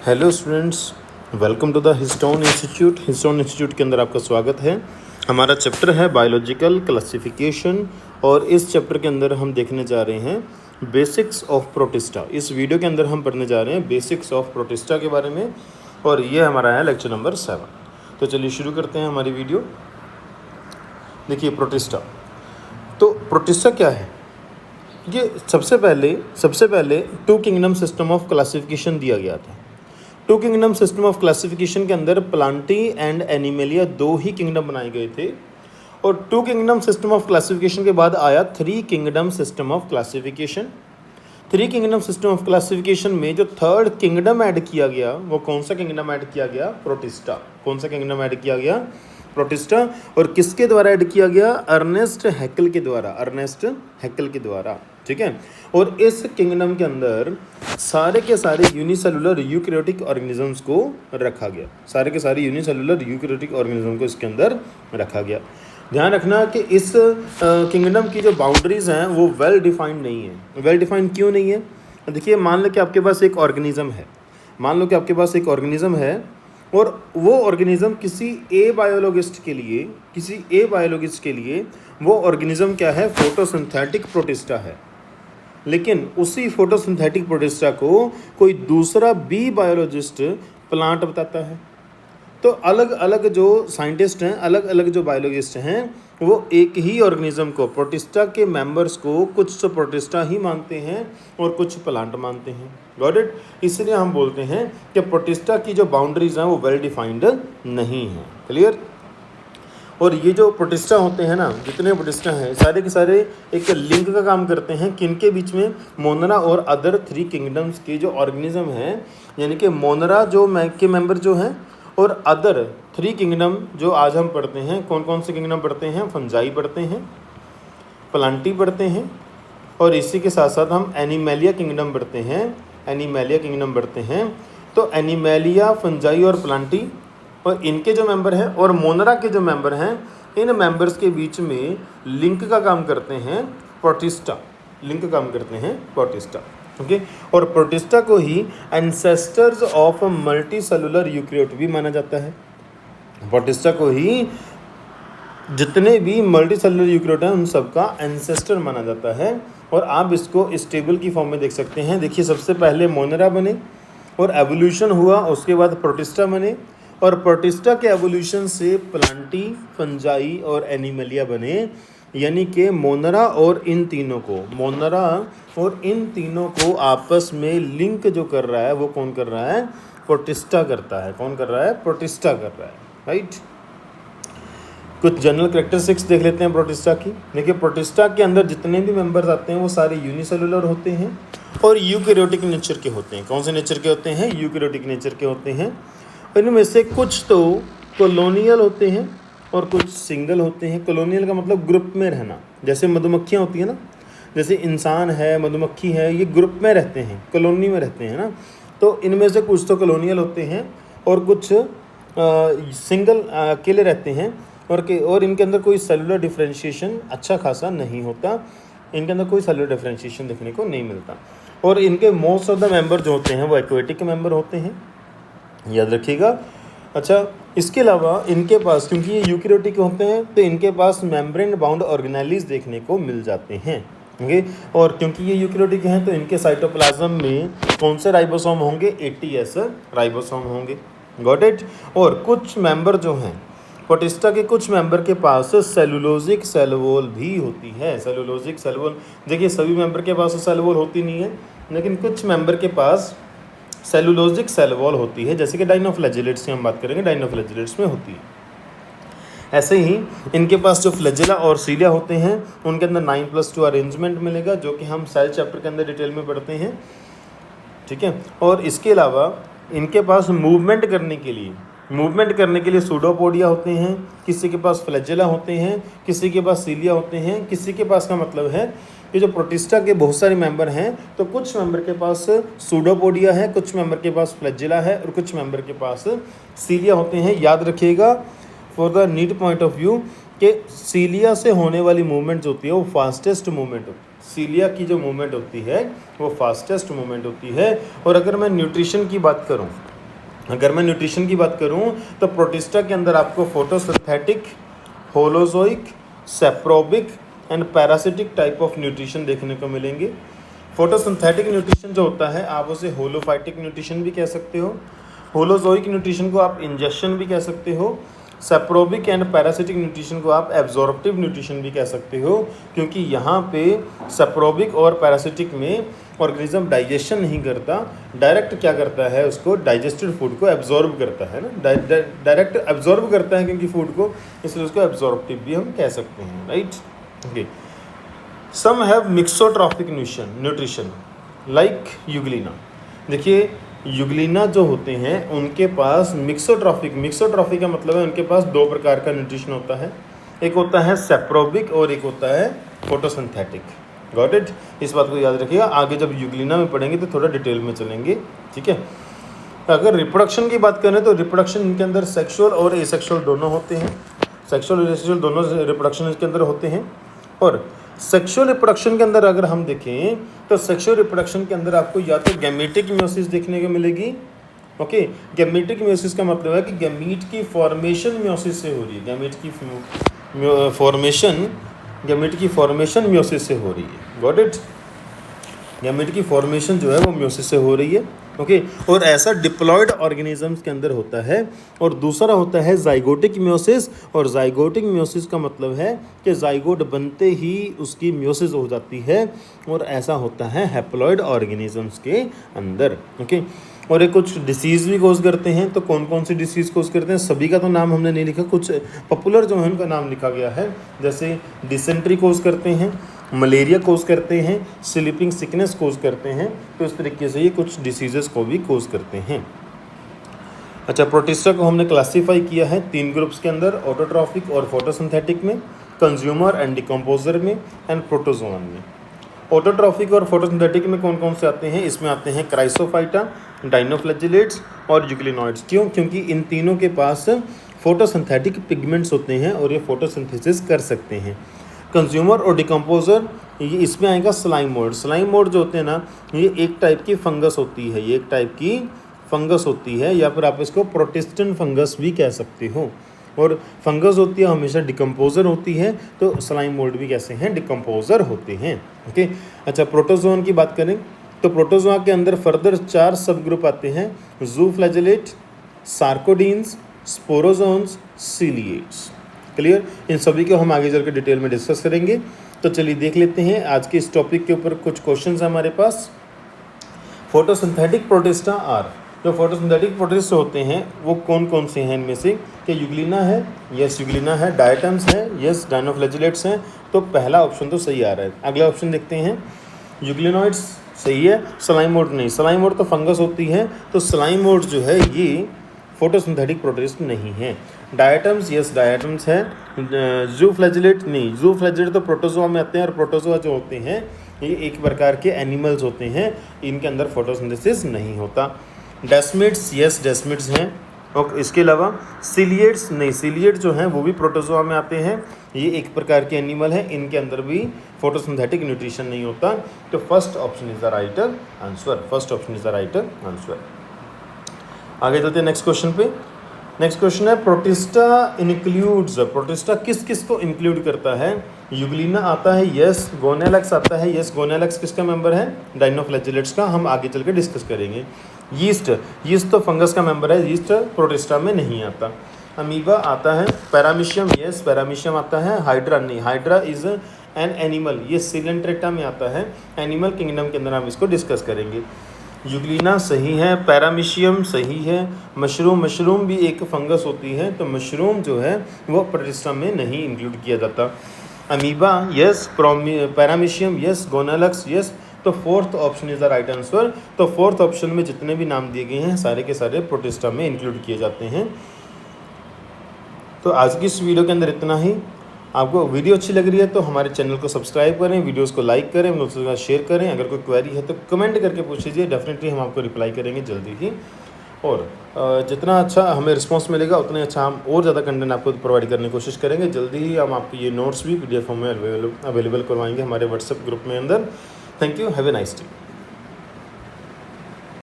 Hello students, welcome to the histone institute. Histone institute के अंदर आपका स्वागत है। हमारा चैप्टर है बायोलॉजिकल क्लासिफिकेशन और इस चैप्टर के अंदर हम देखने जा रहे हैं बेसिक्स ऑफ प्रोटिस्टा। इस वीडियो के अंदर हम पढ़ने जा रहे हैं बेसिक्स ऑफ प्रोटिस्टा के बारे में और ये हमारा है लेक्चर नंबर 7। तो चलिए शुरू करते हैं हमारी वीडियो। देखिए प्रोटिस्टा, तो प्रोटिस्टा क्या है? ये सबसे पहले two kingdom system of classification दिया गया था। Two kingdom system of classification के अंदर प्लांटी एंड एनिमेलिया दो ही किंगडम बनाए गए थे और two kingdom system of classification के बाद आया three kingdom system of classification. Three kingdom system of classification में जो थर्ड किंगडम ऐड किया गया वो कौन सा किंगडम ऐड किया गया? प्रोटिस्टा। कौन सा किंगडम ऐड किया गया? प्रोटिस्टा। और किसके द्वारा ऐड किया गया? अर्नेस्ट हैकेल के द्वारा। अर्नेस्ट हैकेल के द्वारा, ठीक है। और इस किंगडम के अंदर सारे के सारे यूनिसेलुलर यूकैरियोटिक ऑर्गेनिजम्स को रखा गया। सारे के सारे यूनिसेलुलर यूकैरियोटिक ऑर्गेनिज्म को इसके अंदर रखा गया। ध्यान रखना कि इस किंगडम की जो बाउंड्रीज हैं वो वेल डिफाइंड नहीं है। वेल डिफाइंड क्यों नहीं है? देखिए, मान लो कि आपके पास एक ऑर्गेनिज्म है। मान लो कि आपके पास एक ऑर्गेनिज्म है और वो ऑर्गेनिज्म किसी ए बायोलॉजिस्ट के लिए वो ऑर्गेनिज्म क्या है? फोटोसिंथेटिक प्रोटिस्टा है। लेकिन उसी फोटोसिंथेटिक प्रोटिस्टा को कोई दूसरा बी बायोलॉजिस्ट प्लांट बताता है। तो अलग अलग जो साइंटिस्ट हैं, अलग अलग जो बायोलॉजिस्ट हैं, वो एक ही ऑर्गेनिज्म को, प्रोटिस्टा के मेंबर्स को कुछ तो प्रोटिस्टा ही मानते हैं और कुछ प्लांट मानते हैं। Got it? इसलिए हम बोलते हैं कि प्रोटिस्टा की जो बाउंड्रीज हैं वो वेल डिफाइंड नहीं है। क्लियर? और ये जो प्रोटिस्टा होते हैं ना, जितने प्रोटिस्टा हैं सारे के सारे एक लिंक का काम करते हैं। किनके बीच में? मोनरा और अदर थ्री किंगडम्स के जो ऑर्गेनिज्म हैं, यानी कि मोनरा के मेंबर जो हैं और अदर थ्री किंगडम जो आज हम पढ़ते हैं। कौन कौन से किंगडम पढ़ते हैं? फंजाई पढ़ते हैं, प्लांटी पढ़ते हैं और इसी के साथ साथ हम एनिमेलिया किंगडम पढ़ते हैं। एनिमेलिया किंगडम पढ़ते हैं। तो एनिमेलिया, फंजाई और प्लांटी और इनके जो मेंबर हैं और मोनरा के जो मेंबर हैं, इन मेंबर्स के बीच में लिंक का काम करते हैं प्रोटिस्टा। लिंक का काम करते हैं प्रोटिस्टा, ओके। और प्रोटिस्टा को ही ancestors of multi cellular eukaryote भी माना जाता है। प्रोटिस्टा को ही जितने भी मल्टी सेलुलर यूकैरियोट हैं उन सबका एंसेस्टर माना जाता है। और आप इसको इस टेबल की फॉर्म में देख सकते हैं। देखिए, सबसे पहले मोनरा बने और एवोल्यूशन हुआ, उसके बाद प्रोटिस्टा बने और प्रोटिस्टा के एवोल्यूशन से प्लांटी, फंजाई और एनिमेलिया बने। यानी कि मोनरा और इन तीनों को आपस में लिंक जो कर रहा है वो कौन कर रहा है? प्रोटिस्टा करता है। कौन कर रहा है? प्रोटिस्टा कर रहा है, राइट। कुछ जनरल कैरेक्टरिस्टिक्स देख लेते हैं प्रोटिस्टा की। देखिए, प्रोटिस्टा के अंदर जितने भी मेंबर्स आते हैं वो सारे यूनिसेलुलर होते हैं और यूकैरियोटिक नेचर के होते हैं। कौन से नेचर के होते हैं? यूकैरियोटिक नेचर के होते हैं। इनमें से कुछ तो कॉलोनियल होते हैं और कुछ सिंगल होते हैं। कॉलोनियल का मतलब ग्रुप में रहना, जैसे मधुमक्खियाँ होती हैं ना, जैसे इंसान है, मधुमक्खी है, ये ग्रुप में रहते हैं, कॉलोनी में रहते हैं ना। तो इनमें से कुछ तो कॉलोनियल होते हैं और कुछ सिंगल अकेले रहते हैं और इनके अंदर कोई सेलुलर डिफरेंशिएशन अच्छा खासा नहीं होता। इनके अंदर कोई सेलुलर डिफरेंशिएशन देखने को नहीं मिलता। और इनके मोस्ट ऑफ द मेंबर जो होते हैं वो एक्वेटिक मेंबर होते हैं, याद रखिएगा। अच्छा, इसके अलावा इनके पास, क्योंकि ये यूकैरियोटिक होते हैं, तो इनके पास मेम्ब्रेन बाउंड ऑर्गेनेलिज देखने को मिल जाते हैं, ओके। और क्योंकि ये यूकैरियोटिक हैं तो इनके साइटोप्लाज्म में कौन से राइबोसोम होंगे? 80S राइबोसोम होंगे। Got it? और कुछ मेंबर जो हैं प्रोटिस्टा के, कुछ मेंबर के पास सेलुलोजिक सेल वॉल भी होती है। सेलुलोजिक सेल वॉल, देखिए सभी मेंबर के पास सेल वॉल होती नहीं है, लेकिन कुछ मेंबर के पास सेलुलोजिक सेल वॉल होती है। जैसे कि डाइनोफ्लैजिलेट्स की हम बात करेंगे, डाइनोफ्लैजिलेट्स में होती है। ऐसे ही इनके पास जो फ्लैजिला और सीलिया होते हैं उनके अंदर 9+2 अरेंजमेंट मिलेगा, जो कि हम सेल चैप्टर के अंदर डिटेल में पढ़ते हैं, ठीक है। और इसके अलावा इनके पास मूवमेंट करने के लिए सूडोपोडिया होते हैं, किसी के पास फ्लैजिला होते हैं, किसी के पास सीलिया होते हैं, किसी के पास, का मतलब है कि जो प्रोटिस्टा के बहुत सारे मेंबर हैं तो कुछ मेंबर के पास सूडोपोडिया है, कुछ मेंबर के पास फ्लैजिला है और कुछ मेंबर के पास सीलिया होते हैं। याद रखिएगा for the NEET point of view कि सीलिया से होने वाली मूवमेंट जो होती है वो फास्टेस्ट मूवमेंट होती है। सीलिया की जो मूवमेंट होती है वो फास्टेस्ट मूवमेंट होती है। और अगर मैं न्यूट्रिशन की बात करूं अगर मैं न्यूट्रिशन की बात करूं तो प्रोटिस्टा के अंदर आपको photosynthetic, holozoic, saprobic and parasitic type of nutrition देखने को मिलेंगे। फोटोसिंथेटिक न्यूट्रिशन जो होता है आप उसे होलोफाइटिक न्यूट्रिशन भी कह सकते हो, होलोजोइक न्यूट्रिशन को आप इंजेक्शन भी कह सकते हो, सेप्रोबिक एंड पैरासिटिक न्यूट्रिशन को आप एब्जॉर्प्टिव न्यूट्रिशन भी कह सकते हो, क्योंकि यहाँ पे सेप्रोबिक और पैरासिटिक में ऑर्गेनिज्म डाइजेशन नहीं करता, डायरेक्ट क्या करता है, उसको डाइजेस्टेड फूड को एब्जॉर्ब करता है ना, डायरेक्ट एब्जॉर्ब करता है क्योंकि फूड को, इसलिए उसको एब्जॉर्प्टिव भी हम कह सकते हैं, right. Okay, some have mixotrophic nutrition like euglena. देखिए युग्लिना जो होते हैं उनके पास मिक्सोट्रॉफिक का मतलब है उनके पास दो प्रकार का न्यूट्रिशन होता है, एक होता है सेप्रोबिक और एक होता है फोटोसिंथेटिक। गॉट इट, इस बात को याद रखिएगा, आगे जब युग्लिना में पढ़ेंगे तो थोड़ा डिटेल में चलेंगे, ठीक है। अगर रिप्रोडक्शन की बात करें तो रिप्रोडक्शन इनके अंदर सेक्सुअल और एसेक्सुअल दोनों होते हैं, सेक्सुअल और एसेक्सुअल दोनों रिप्रोडक्शन इसके अंदर होते हैं। और सेक्सुअल रिप्रोडक्शन के अंदर अगर हम देखें तो सेक्सुअल रिप्रोडक्शन के अंदर आपको या तो गैमेटिक मियोसिस देखने को मिलेगी। ओके, गैमेटिक मियोसिस का मतलब है कि गैमीट की फॉर्मेशन मियोसिस से हो रही है, गैमीट की फॉर्मेशन मियोसिस से हो रही है। गॉट इट, गैमेट की फॉर्मेशन जो है वो मियोसिस से हो रही है। ओके, और ऐसा डिप्लॉयड ऑर्गेनिजम्स के अंदर होता है। और दूसरा होता है जाइगोटिक मियोसिस, और जाइगोटिक मियोसिस का मतलब है कि जाइगोट बनते ही उसकी मियोसिस हो जाती है, और ऐसा होता है हैप्लॉयड ऑर्गेनिजम्स के अंदर। ओके, और ये कुछ डिसीज़ भी कोज करते हैं, तो कौन कौन सी डिसीज़ कोज करते हैं, सभी का तो नाम हमने नहीं लिखा, कुछ पॉपुलर जो है उनका नाम लिखा गया है, जैसे डिसेंट्री कोज करते हैं, मलेरिया कोज करते हैं, स्लीपिंग सिकनेस कोज करते हैं। तो इस तरीके से ये कुछ डिसीजेस को भी कोज करते हैं। अच्छा, प्रोटिस्टा को हमने क्लासीफाई किया है 3 ग्रुप्स के अंदर, ऑटोट्रॉफिक और फोटोसिंथेटिक में, कंज्यूमर एंड डिकम्पोजर में, एंड प्रोटोजोअन में। ऑटोट्रॉफिक और फोटोसिंथेटिक में कौन कौन से आते हैं, इसमें आते हैं क्राइसोफाइटा, डाइनोफ्लैजिलेट्स और यूग्लिनॉइड्स। क्यों? क्योंकि इन तीनों के पास फोटोसिंथेटिक पिगमेंट्स होते हैं और ये फोटोसिंथेसिस कर सकते हैं। कंज्यूमर और डिकम्पोजर, ये इसमें आएगा स्लाइम मोड। स्लाइम मोड जो होते हैं ना, ये एक टाइप की फंगस होती है, ये एक टाइप की फंगस होती है, या फिर आप इसको प्रोटिस्टन फंगस भी कह सकते हो। और फंगस होती है हमेशा डिकम्पोजर होती है, तो स्लाइम मोड भी कैसे हैं, डिकम्पोजर होते हैं। ओके, अच्छा, प्रोटोजोन की बात करें तो प्रोटोजोआ के अंदर फर्दर 4 सब ग्रुप आते हैं, जूफ्लैजिलेट, सार्कोडीन्स, स्पोरोजोन्स, सीलिएट्स। क्लियर, इन सभी को हम आगे चल के डिटेल में डिस्कस करेंगे। तो चलिए देख लेते हैं आज के इस टॉपिक के ऊपर कुछ क्वेश्चंस हमारे पास। फोटोसिंथेटिक प्रोटिस्टा आर, जो फोटोसिंथेटिक प्रोटिस्ट होते हैं वो कौन कौन से हैं इनमें से, कि यूग्लिना है, यस यूग्लिना है, डायटम्स है, यस डाइनोफ्लैजिलेट्स हैं। तो पहला ऑप्शन तो सही आ रहा है। अगला ऑप्शन देखते हैं, यूग्लिनॉइड्स सही है, स्लाइम मोड नहीं, स्लाइम मोड तो फंगस होती है, तो स्लाइम मोड जो है ये फोटोसिंथेटिक प्रोटिस्ट नहीं है। डायटम्स, यस डायटम्स है, जूफ्लैजिलेट नहीं, जूफ्लैजिलेट तो प्रोटोजोआ में आते हैं, और प्रोटोजोआ जो होते हैं ये एक प्रकार के एनिमल्स होते हैं, इनके अंदर फोटोसिंथेसिस नहीं होता। डेस्मिड्स, यस डेस्मिड्स हैं, और इसके अलावा सीलिएट्स नहीं, सीलिएट जो हैं वो भी प्रोटोजोआ में आते हैं, ये एक प्रकार के एनिमल है, इनके अंदर भी फोटोसिंथेटिक न्यूट्रिशन नहीं होता। तो first option is the right answer, first option is the right answer. आगे चलते हैं नेक्स्ट क्वेश्चन पे। नेक्स्ट क्वेश्चन है, प्रोटिस्टा इंक्लूड्स, प्रोटिस्टा किस किस को इंक्लूड करता है। यूग्लिना आता है, यस। गोनेलैक्स आता है, यस। गोनेलैक्स किसका मेंबर है, डाइनोफ्लैजिलेट्स का, हम आगे चल के डिस्कस करेंगे। यीस्ट, यीस्ट तो फंगस का मेंबर है, यीस्ट प्रोटिस्टा में नहीं आता। अमीबा आता है, पैरामीशियम, यस पैरामीशियम आता है। हाइड्रा नहीं, हाइड्रा इज एन एनिमल, ये सिलेंट्रेटा में आता है, एनिमल किंगडम के अंदर हम इसको डिस्कस करेंगे। यूग्लिना सही है, पैरामीशियम सही है। मशरूम, मशरूम भी एक फंगस होती है, तो मशरूम जो है वो प्रोटिस्टा में नहीं इंक्लूड किया जाता। Amoeba yes, paramecium yes, gonyaulax yes. तो fourth option is the right answer. तो फोर्थ ऑप्शन में जितने भी नाम दिए गए हैं सारे के सारे प्रोटिस्टा में इंक्लूड किए जाते हैं। तो आज की इस वीडियो के अंदर इतना ही। आपको वीडियो अच्छी लग रही है तो हमारे चैनल को सब्सक्राइब करें, वीडियोस को लाइक करें, दोस्तों के साथ शेयर करें। अगर कोई क्वेरी है तो कमेंट करके पूछ लीजिए, डेफिनेटली हम आपको रिप्लाई करेंगे जल्दी ही। और जितना अच्छा हमें रिस्पांस मिलेगा उतने अच्छा हम और ज़्यादा कंटेंट आपको प्रोवाइड करने की कोशिश करेंगे। जल्दी ही हम आपको ये नोट्स भी PDF फॉर्म में अवेलेबल करवाएंगे हमारे व्हाट्सएप ग्रुप में अंदर। Thank you, have a nice day.